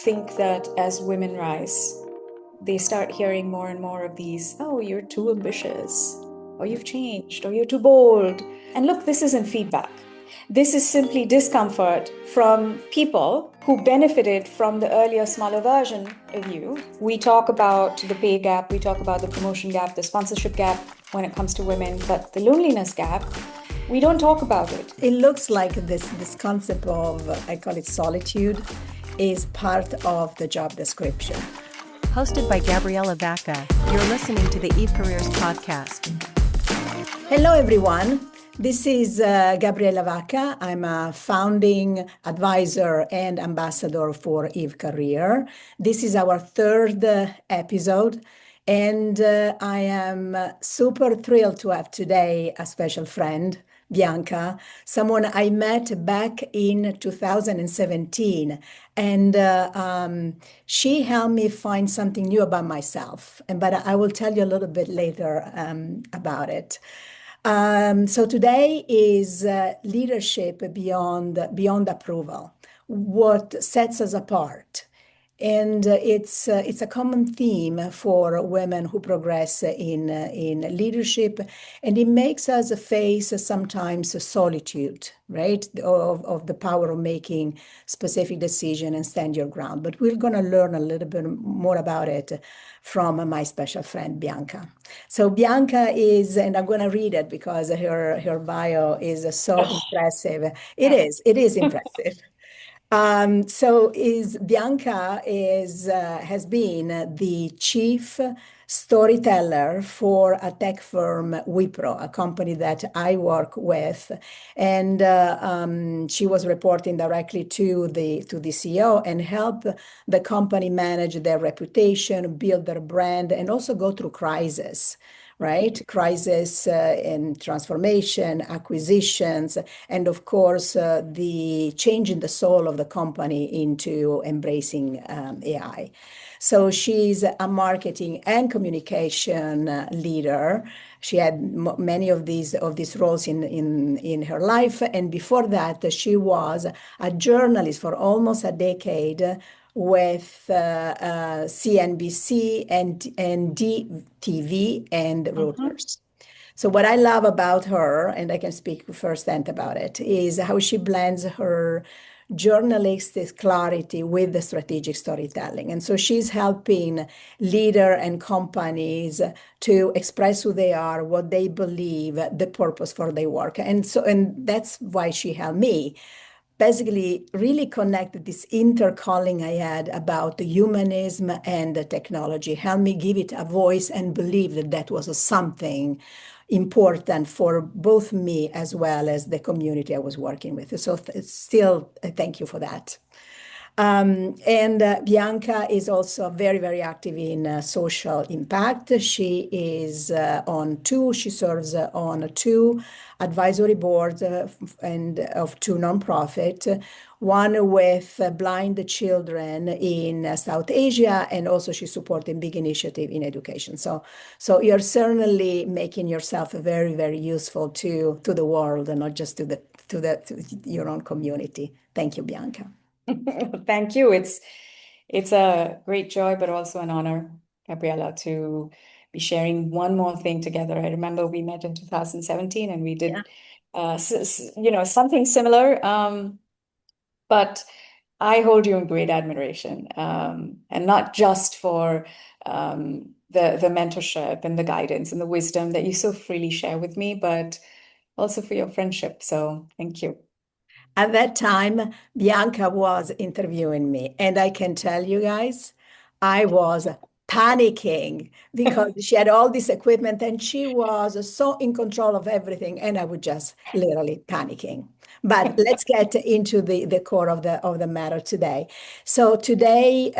think that as women rise, they start hearing more and more of these, oh, you're too ambitious, or you've changed, or you're too bold. And look, this isn't feedback. This is simply discomfort from people who benefited from the earlier, smaller version of you. We talk about the pay gap, we talk about the promotion gap, the sponsorship gap when it comes to women, but the loneliness gap, we don't talk about it. It looks like this concept of, I call it solitude, is part of the job description. Hosted by Gabriella Vacca, you're listening to the EveCareers podcast. Hello, everyone. This is Gabriella Vacca. I'm a founding advisor and ambassador for EveCareer. This is our third episode, and I am super thrilled to have today a special friend, Bianca, someone I met back in 2017, and she helped me find something new about myself. But I will tell you a little bit later about it. So today is leadership beyond approval, what sets us apart. And it's a common theme for women who progress in leadership, and it makes us face sometimes solitude, right? Of the power of making specific decision and stand your ground. But we're going to learn a little bit more about it from my special friend Bianca. So Bianca is, and I'm going to read it because her bio is so impressive. It is impressive. Bianca has been the chief storyteller for a tech firm, Wipro, a company that I work with, and she was reporting directly to the CEO and help the company manage their reputation, build their brand, and also go through crisis. Right? Crisis and transformation, acquisitions, and of course, the change in the soul of the company into embracing AI. So she's a marketing and communication leader. She had many of these roles in her life. And before that, she was a journalist for almost a decade with CNBC and DTV and Reuters. So what I love about her, and I can speak firsthand about it, is how she blends her journalistic clarity with the strategic storytelling. And so she's helping leaders and companies to express who they are, what they believe, the purpose for their work. And that's why she helped me basically really connected this intercalling I had about the humanism and the technology, helped me give it a voice and believe that that was something important for both me as well as the community I was working with. So still, thank you for that. And Bianca is also very, very active in social impact. She is she serves on two advisory boards and of two nonprofit, one with blind children in South Asia, and also she's supporting big initiative in education. So you're certainly making yourself very, very useful to the world and not just to your own community. Thank you, Bianca. Thank you. It's a great joy, but also an honor, Gabriella, to be sharing one more thing together. I remember we met in 2017 and we did, something similar. But I hold you in great admiration, and not just for the mentorship and the guidance and the wisdom that you so freely share with me, but also for your friendship. So thank you. At that time, Bianca was interviewing me, and I can tell you guys, I was panicking because she had all this equipment and she was so in control of everything, and I was just literally panicking. But let's get into the core of the matter today. So today,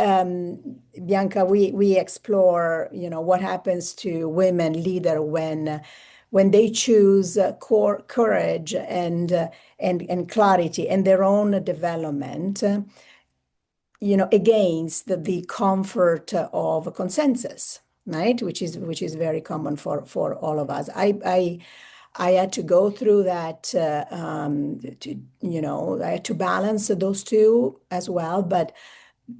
Bianca, we explore, what happens to women leader when they choose courage and clarity and their own development, against the comfort of consensus, right? Which is very common for all of us. I had to go through that. I had to balance those two as well, but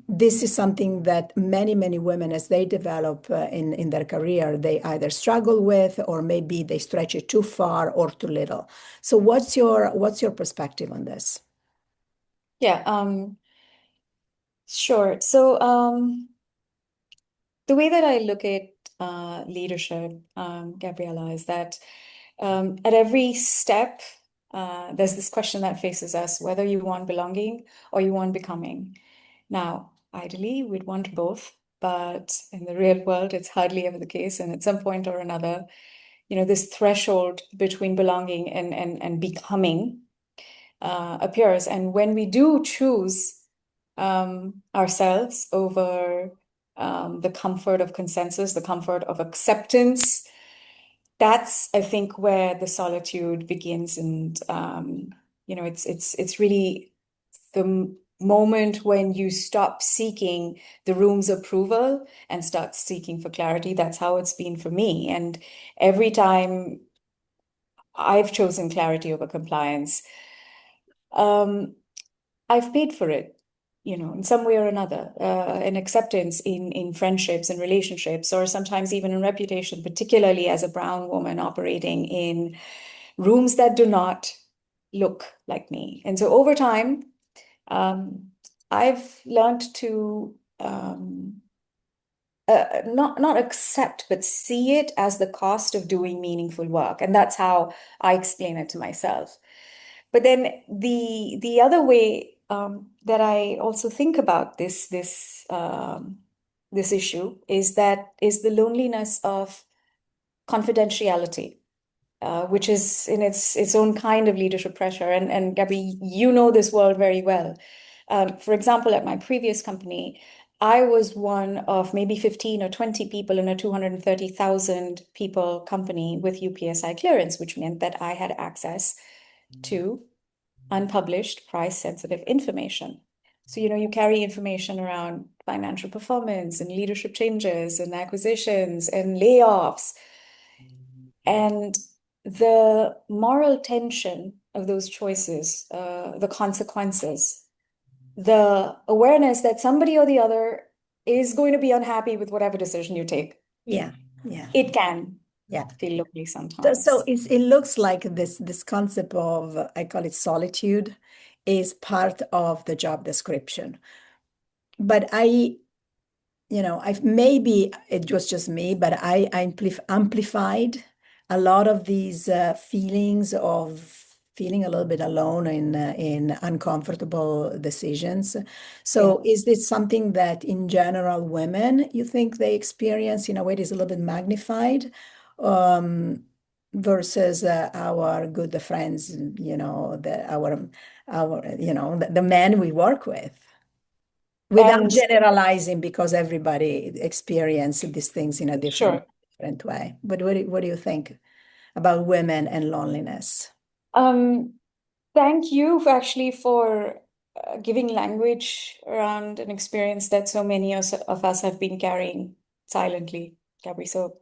this is something that many, many women, as they develop in their career, they either struggle with, or maybe they stretch it too far or too little. So what's your perspective on this? Yeah, sure. So the way that I look at leadership, Gabriella, is that at every step, there's this question that faces us, whether you want belonging or you want becoming. Now, ideally, we'd want both, but in the real world, it's hardly ever the case. And at some point or another, this threshold between belonging and becoming appears. And when we do choose ourselves over the comfort of consensus, the comfort of acceptance, that's, I think, where the solitude begins. And it's really the moment when you stop seeking the room's approval and start seeking for clarity. That's how it's been for me. And every time I've chosen clarity over compliance, I've paid for it, in some way or another, in acceptance in friendships and relationships, or sometimes even in reputation, particularly as a brown woman operating in rooms that do not look like me. And so over time, I've learned to not accept, but see it as the cost of doing meaningful work. And that's how I explain it to myself. But then the other way that I also think about this issue is the loneliness of confidentiality, which is in its own kind of leadership pressure. And Gabby, you know this world very well. For example, at my previous company, I was one of maybe 15 or 20 people in a 230,000 people company with UPSI clearance, which meant that I had access to unpublished, price-sensitive information. So, you carry information around financial performance and leadership changes and acquisitions and layoffs. And the moral tension of those choices, the consequences, the awareness that somebody or the other is going to be unhappy with whatever decision you take. Yeah. It can feel lonely sometimes. So it looks like this concept of, I call it solitude, is part of the job description. But maybe it was just me, but I amplified a lot of these feelings of feeling a little bit alone in uncomfortable decisions. So is this something that in general women, you think they experience in a way that is a little bit magnified, versus our good friends, the men we work with? Without generalizing, because everybody experiences these things in a different way. But what do you think about women and loneliness? Thank you for giving language around an experience that so many of us have been carrying silently, Gabby. So,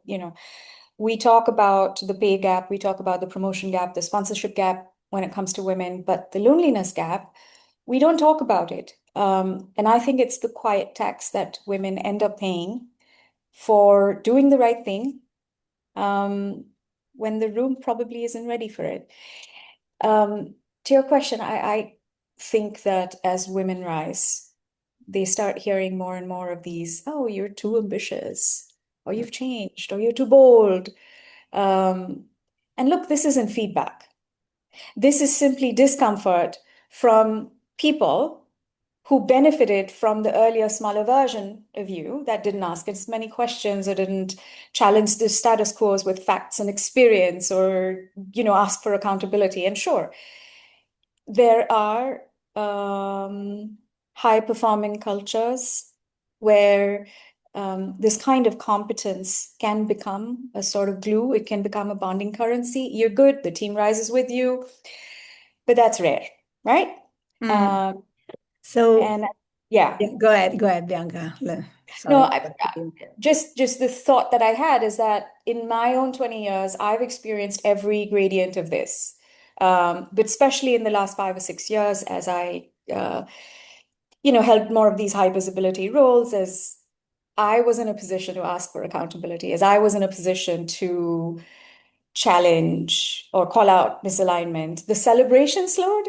we talk about the pay gap, we talk about the promotion gap, the sponsorship gap when it comes to women, but the loneliness gap, we don't talk about it. And I think it's the quiet tax that women end up paying for doing the right thing when the room probably isn't ready for it. To your question, I think that as women rise, they start hearing more and more of these, oh, you're too ambitious, or you've changed, or you're too bold. And look, this isn't feedback. This is simply discomfort from people who benefited from the earlier, smaller version of you that didn't ask as many questions or didn't challenge the status quos with facts and experience, or, ask for accountability. And sure, there are high-performing cultures where this kind of competence can become a sort of glue. It can become a bonding currency. You're good, the team rises with you, but that's rare, right? So And go ahead, Bianca. Sorry. No, just the thought that I had is that in my own 20 years, I've experienced every gradient of this. But especially in the last 5 or 6 years, as I held more of these high visibility roles, as I was in a position to ask for accountability, as I was in a position to challenge or call out misalignment, the celebration slowed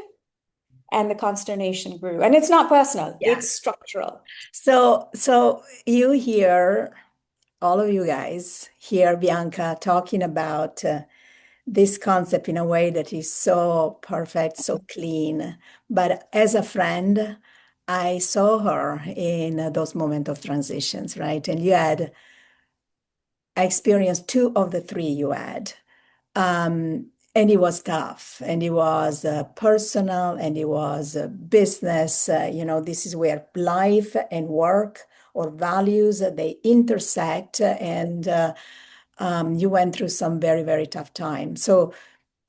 and the consternation grew. And it's not personal, it's structural. So you hear, all of you guys hear Bianca talking about this concept in a way that is so perfect, so clean. But as a friend, I saw her in those moments of transitions, right? And I experienced two of the three you had. And it was tough, and it was personal, and it was business. This is where life and work or values they intersect, and you went through some very, very tough time. So,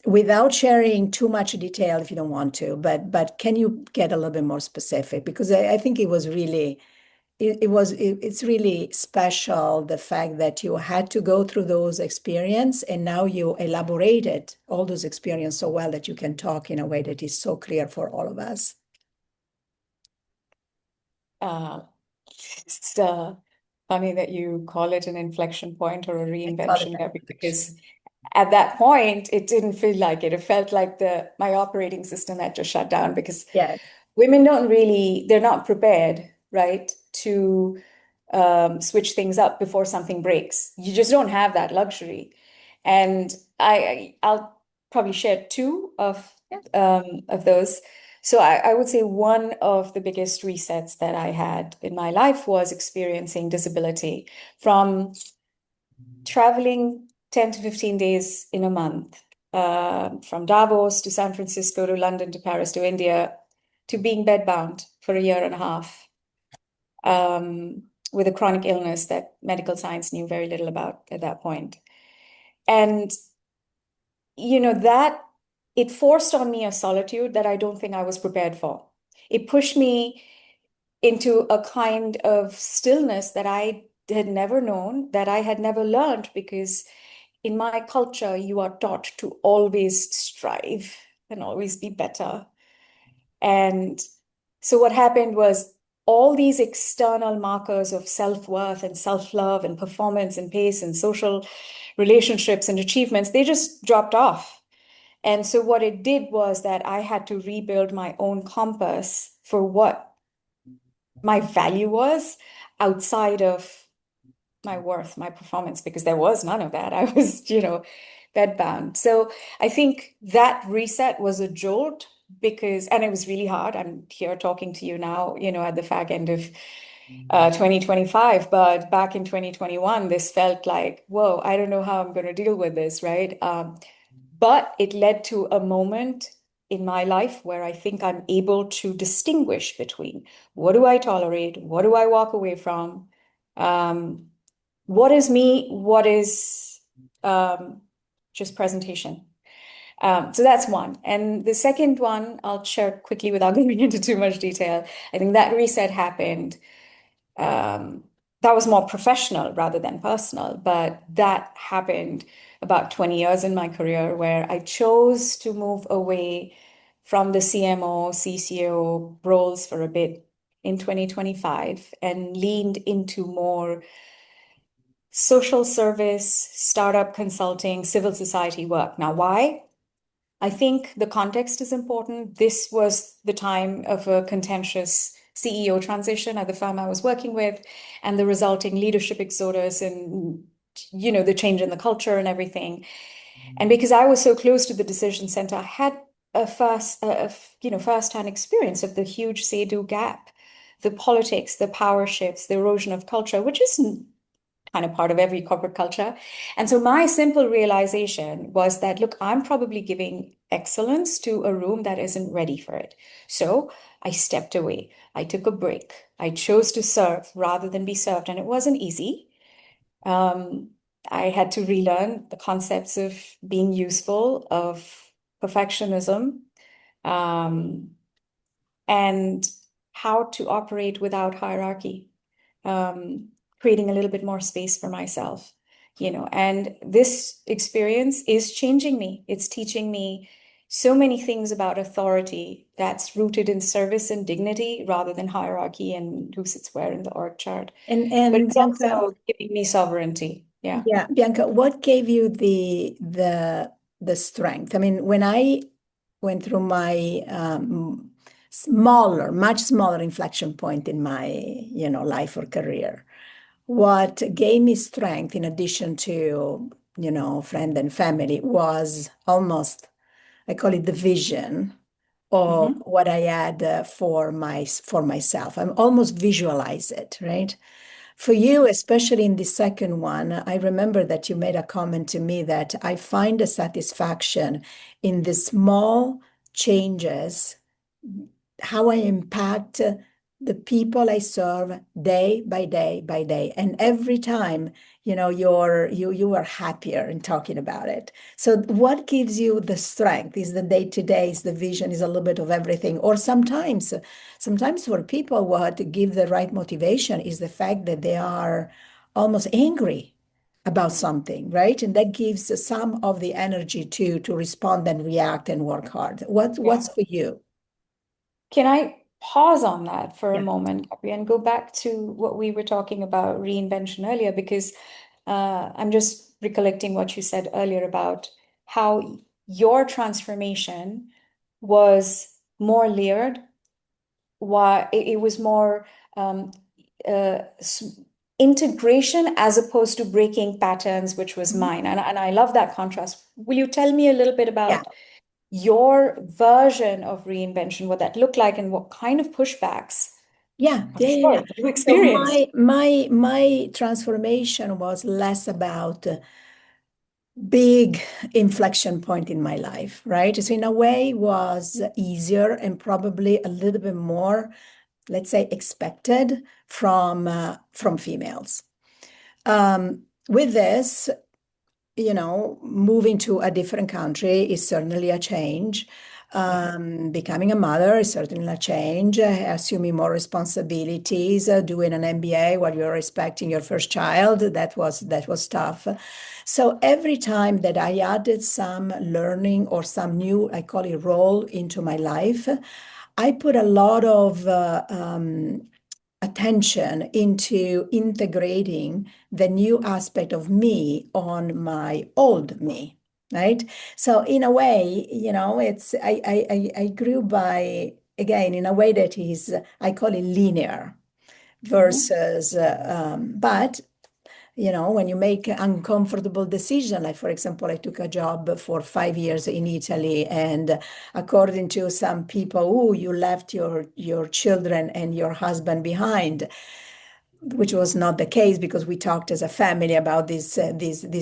without sharing too much detail, if you don't want to, but can you get a little bit more specific? Because I think it was really it's really special, the fact that you had to go through those experiences and now you elaborated all those experiences so well that you can talk in a way that is so clear for all of us. It's funny that you call it an inflection point or a reinvention, Gabby, because at that point, it didn't feel like it. It felt like my operating system had just shut down, because Yes. women they're not prepared, right, to switch things up before something breaks. You just don't have that luxury. And I'll probably share two of those. So I would say one of the biggest resets that I had in my life was experiencing disability, from traveling 10 to 15 days in a month, from Davos to San Francisco to London to Paris to India, to being bedbound for a year and a half, with a chronic illness that medical science knew very little about at that point. And, that it forced on me a solitude that I don't think I was prepared for. It pushed me into a kind of stillness that I had never known, that I had never learned, because in my culture, you are taught to always strive and always be better. And so what happened was, all these external markers of self-worth and self-love and performance and pace and social relationships and achievements, they just dropped off. And so what it did was that I had to rebuild my own compass for what my value was outside of my worth, my performance, because there was none of that. I was, bedbound. So I think that reset was a jolt, and it was really hard. I'm here talking to you now, at the fag end of 2025, but back in 2021, this felt like, whoa, I don't know how I'm going to deal with this, right? But it led to a moment in my life where I think I'm able to distinguish between, what do I tolerate? What do I walk away from? What is me? What is just presentation? So that's one. And the second one, I'll share quickly without going into too much detail. I think that reset happened. That was more professional rather than personal, but that happened about 20 years in my career, where I chose to move away from the CMO, CCO roles for a bit in 2025 and leaned into more social service, startup consulting, civil society work. Now, why? I think the context is important. This was the time of a contentious CEO transition at the firm I was working with, and the resulting leadership exodus, and the change in the culture and everything. And because I was so close to the decision center, I had a first-hand experience of the huge say-do gap, the politics, the power shifts, the erosion of culture, which is kind of part of every corporate culture. And so my simple realization was that, look, I'm probably giving excellence to a room that isn't ready for it. So I stepped away. I took a break. I chose to serve rather than be served. And it wasn't easy. I had to relearn the concepts of being useful, of perfectionism, and how to operate without hierarchy. Creating a little bit more space for myself, and this experience is changing me. It's teaching me so many things about authority that's rooted in service and dignity rather than hierarchy and who sits where in the org chart. But And it's Bianca, also giving me sovereignty. Yeah. yeah, Bianca, what gave you the strength? I mean, when I went through my much smaller inflection point in my, life or career, what gave me strength in addition to, friend and family was almost, I call it the vision of Hmm. what I had for myself. I'm almost visualize it, right? For you, especially in the second one, I remember that you made a comment to me that I find a satisfaction in the small changes, how I impact the people I serve day by day by day. And every time, you are happier in talking about it. So what gives you the strength? Is the day to day, is the vision, is a little bit of everything. Or sometimes for people, what give the right motivation is the fact that they are almost angry about something, right? And that gives some of the energy to respond and react and work hard. Yeah. What's for you? Can I pause on that for a Yeah. moment, Gabby, and go back to what we were talking about reinvention earlier? Because I'm just recollecting what you said earlier about how your transformation was more layered, why it was more um, integration as opposed to breaking patterns, which was Mhm. mine. And I love that contrast. Will you tell me a little bit Yeah. about your version of reinvention, what that looked like, and what kind of pushbacks, Yeah, I'm yeah, yeah, sure, yeah. you So experienced? my transformation was less about big inflection point in my life, right? So in a way was easier and probably a little bit more, let's say, expected from females. With this, moving to a different country is certainly a change. Yeah, Becoming a mother is certainly a change. Assuming more responsibilities, doing an MBA while you're expecting your first child, that was tough. So every time that I added some learning or some new, I call it role into my life, I put a lot of attention into integrating the new aspect of me on my old me, right? So in a way, it's I grew by, again, in a way that is, I call it linear hmm, versus but when you make an uncomfortable decision, like for example, I took a job for 5 years in Italy, and according to some people, oh, you left your children and your husband behind, which was not the case because we talked as a family about this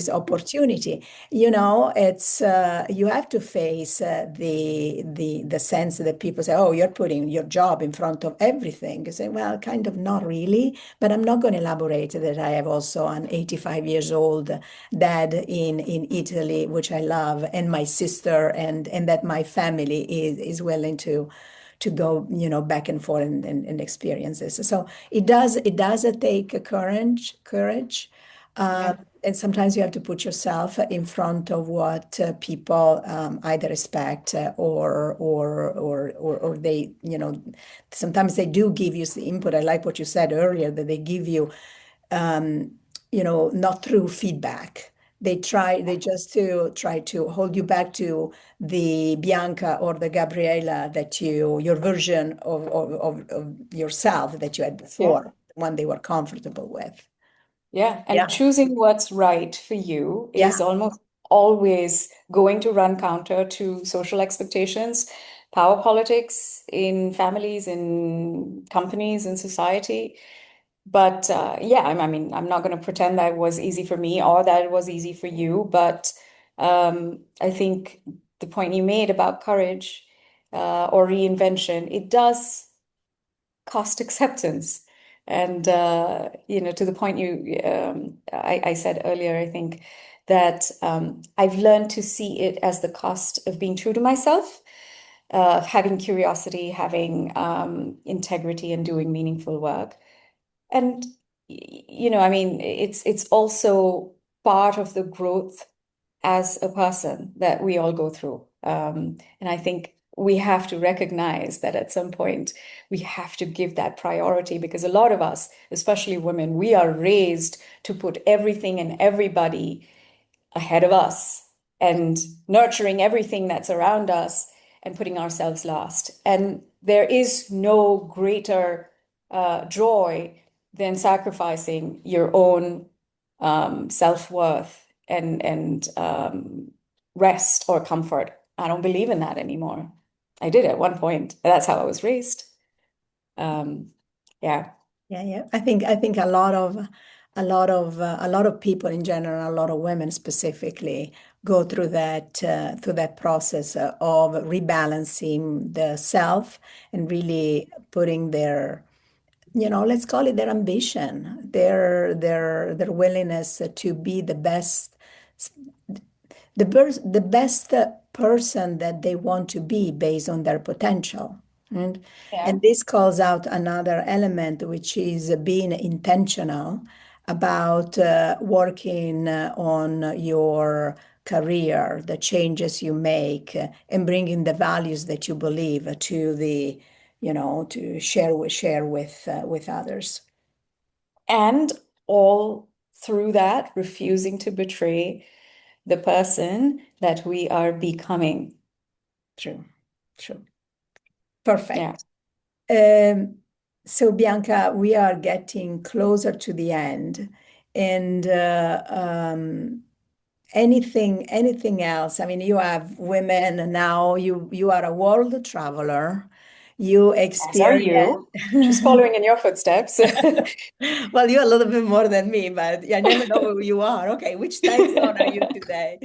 opportunity. It's you have to face the sense that people say, oh, you're putting your job in front of everything. You say, well, kind of not really, but I'm not going to elaborate that I have also an 85 years old dad in Italy, which I love, and my sister, and that my family is willing to go, back and forth and experience this. So it does take a courage. yeah, And sometimes you have to put yourself in front of what people either expect or they, sometimes they do give you the input. I like what you said earlier, that they give you, um, not through feedback. They just to try to hold you back to the Bianca or the Gabriella that your version of yourself that you had yeah. before, one they were comfortable with. Yeah, and Yeah. choosing what's right for you is Yeah. almost always going to run counter to social expectations, power politics in families, in companies, in society. But yeah, I mean, I'm not going to pretend that it was easy for me or that it was easy for you. But I think the point you made about courage or reinvention, it does cost acceptance. And to the point I said earlier, I think that I've learned to see it as the cost of being true to myself, having curiosity, having integrity, and doing meaningful work. And I mean, it's also part of the growth as a person that we all go through. And I think we have to recognize that at some point we have to give that priority, because a lot of us, especially women, we are raised to put everything and everybody ahead of us and nurturing everything that's around us and putting ourselves last. And there is no greater joy than sacrificing your own self-worth and rest or comfort. I don't believe in that anymore. I did at one point. That's how I was raised. Yeah. Yeah. I think a lot of people in general, a lot of women specifically, go through that process of rebalancing the self and really putting their, let's call it their ambition, their willingness to be the best person that they want to be based on their potential. And, Yeah. and this calls out another element, which is being intentional about working on your career, the changes you make, and bringing the values that you believe to to share with others. And all through that, refusing to betray the person that we are becoming. True. Yeah. Perfect. So Bianca, we are getting closer to the end, and anything else? I mean, you have women now. You are a world traveler. You As are experience. you. Just following in your footsteps. Well, you're a little bit more than me, but I never know who you are. Okay, which time zone are you today?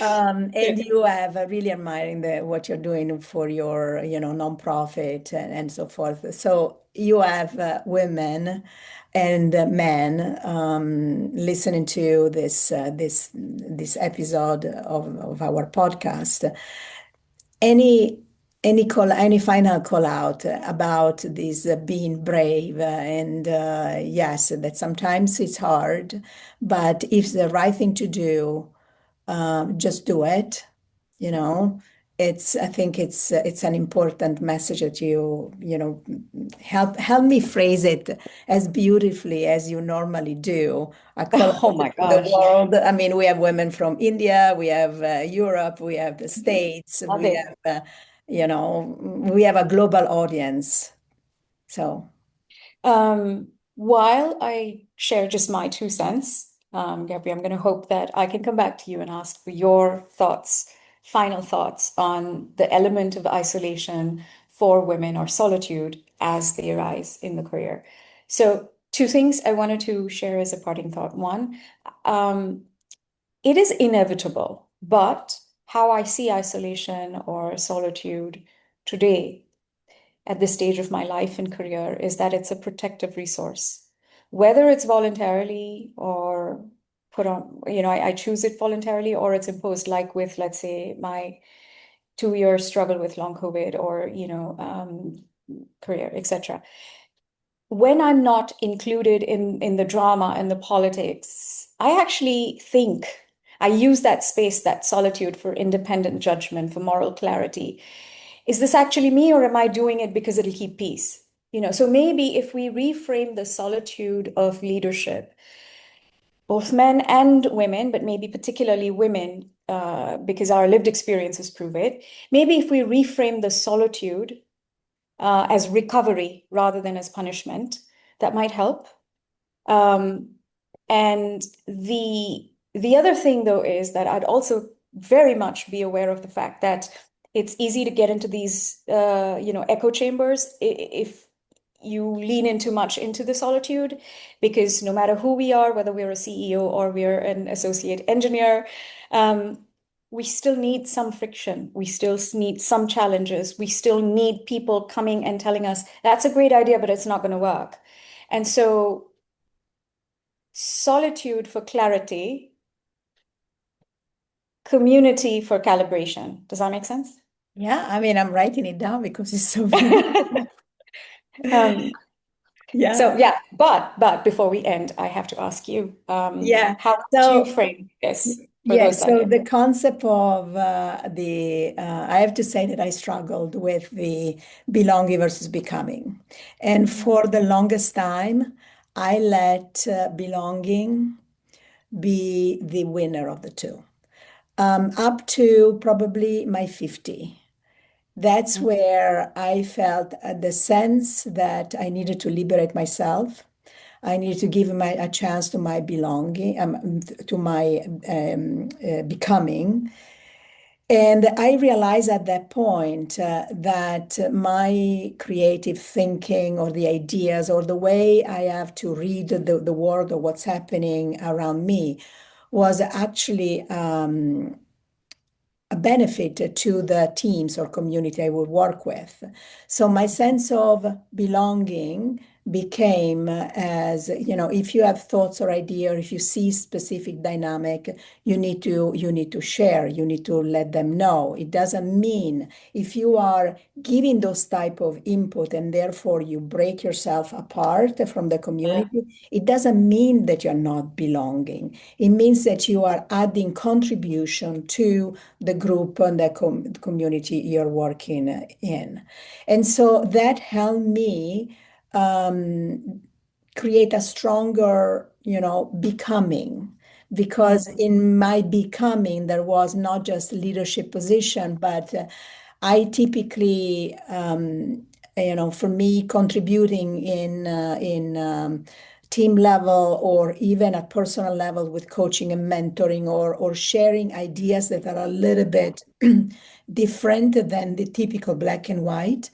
And you have really admiring what you're doing for your, nonprofit and so forth. So you have women and men listening to this episode of our podcast. Any any final call out about this being brave and yes, that sometimes it's hard, but if it's the right thing to do, just do it. You know, I think it's an important message that help me phrase it as beautifully as you normally do. I call out Oh my to the gosh. world. I mean, we have women from India, we have Europe, we have the States, Love we it. have we have a global audience. So While I share just my 2 cents, Gabby, I'm going to hope that I can come back to you and ask for your thoughts, final thoughts on the element of isolation for women or solitude as they arise in the career. So, two things I wanted to share as a parting thought. One, um, it is inevitable, but how I see isolation or solitude today at this stage of my life and career is that it's a protective resource. Whether it's voluntarily or put on, I choose it voluntarily or it's imposed, like with, let's say, my 2 year struggle with long COVID or, career, etc. When I'm not included in the drama and the politics, I actually think I use that space, that solitude, for independent judgment, for moral clarity. Is this actually me, or am I doing it because it'll keep peace? So maybe if we reframe the solitude of leadership, both men and women, but maybe particularly women, because our lived experiences prove it, maybe if we reframe the solitude as recovery rather than as punishment, that might help. And the other thing, though, is that I'd also very much be aware of the fact that it's easy to get into these, echo chambers if you lean in too much into the solitude, because no matter who we are, whether we're a CEO or we're an associate engineer, we still need some friction. We still need some challenges. We still need people coming and telling us, that's a great idea, but it's not going to work. And so solitude for clarity, community for calibration. Does that make sense? yeah, I mean, I'm writing it down because it's so beautiful. Um, Yeah. so yeah, but before we end, I have to ask you, Yeah. how would you So frame this? for Yes, those that so don't the know? concept of I have to say that I struggled with the belonging versus becoming. And for the longest time, I let belonging be the winner of the two. Up to probably my 50. That's Mhm. where I felt the sense that I needed to liberate myself. I needed to give a chance to my belonging, to my becoming. And I realized at that point that my creative thinking or the ideas or the way I have to read the world or what's happening around me was actually a benefit to the teams or community I would work with. So my sense of belonging became as, if you have thoughts or idea, or if you see specific dynamic, you need to share, you need to let them know. It doesn't mean if you are giving those type of input and therefore you break yourself apart from the Yeah. community, it doesn't mean that you're not belonging. It means that you are adding contribution to the group and the community you're working in. And so that helped me create a stronger, becoming. Because Mm. in my becoming, there was not just leadership position, but I typically, for me, contributing in team level or even at personal level with coaching and mentoring or sharing ideas that are a little Yeah. bit different than the typical black and white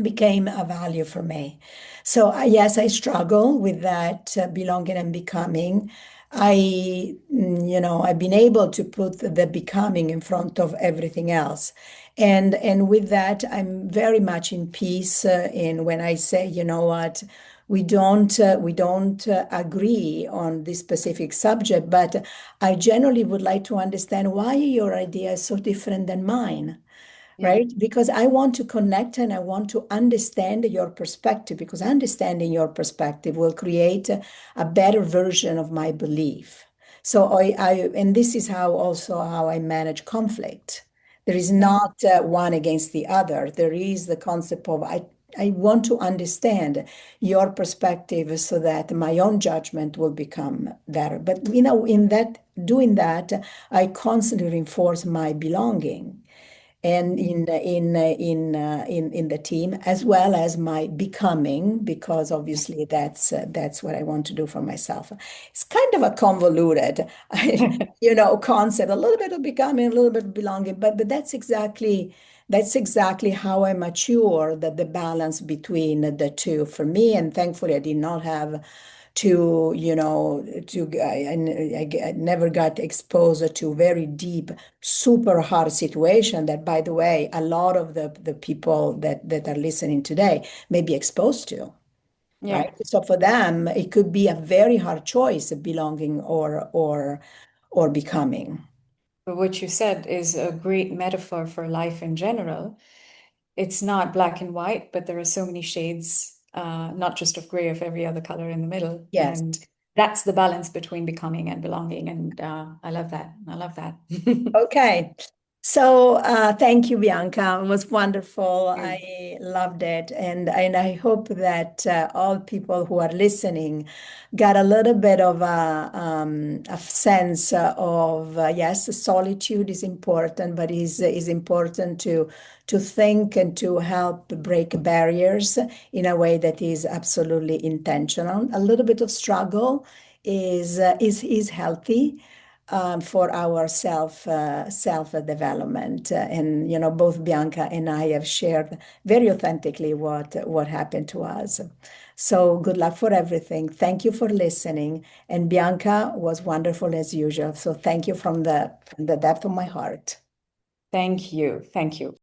became a value for me. So yes, I struggle with that belonging and becoming. I've been able to put the becoming in front of everything else. And with that, I'm very much in peace in when I say, you know what, we don't agree on this specific subject, but I generally would like to understand why your idea is so different than mine, Yeah. right? Because I want to connect and I want to understand your perspective, because understanding your perspective will create a better version of my belief. So and this is how I manage conflict. There is Yeah. not one against the other. There is the concept of I want to understand your perspective so that my own judgment will become better. But in that doing that, I constantly reinforce my belonging and in the team, as well as my becoming, because obviously that's what I want to do for myself. It's kind of a convoluted concept, a little bit of becoming, a little bit of belonging, but that's exactly how I mature, that the balance between the two for me. And thankfully I did not have to, I never got exposed to very deep, super hard situation that, by the way, a lot of the people that are listening today may be exposed to, Yeah. right? So for them, it could be a very hard choice of belonging or becoming. But what you said is a great metaphor for life in general. It's not black and white, but there are so many shades, not just of gray, of every other color in the middle. Yes. And that's the balance between becoming and belonging. And I love that. I love that. Okay. So thank you, Bianca. It was wonderful. You. I loved it. And I hope that all people who are listening got a little bit of a sense of, yes, solitude is important, but is important to think and to help break barriers in a way that is absolutely intentional. A little bit of struggle is healthy for our self development. And both Bianca and I have shared very authentically what happened to us. So good luck for everything. Thank you for listening. And Bianca was wonderful as usual. So thank you from the depth of my heart. Thank you. Thank you.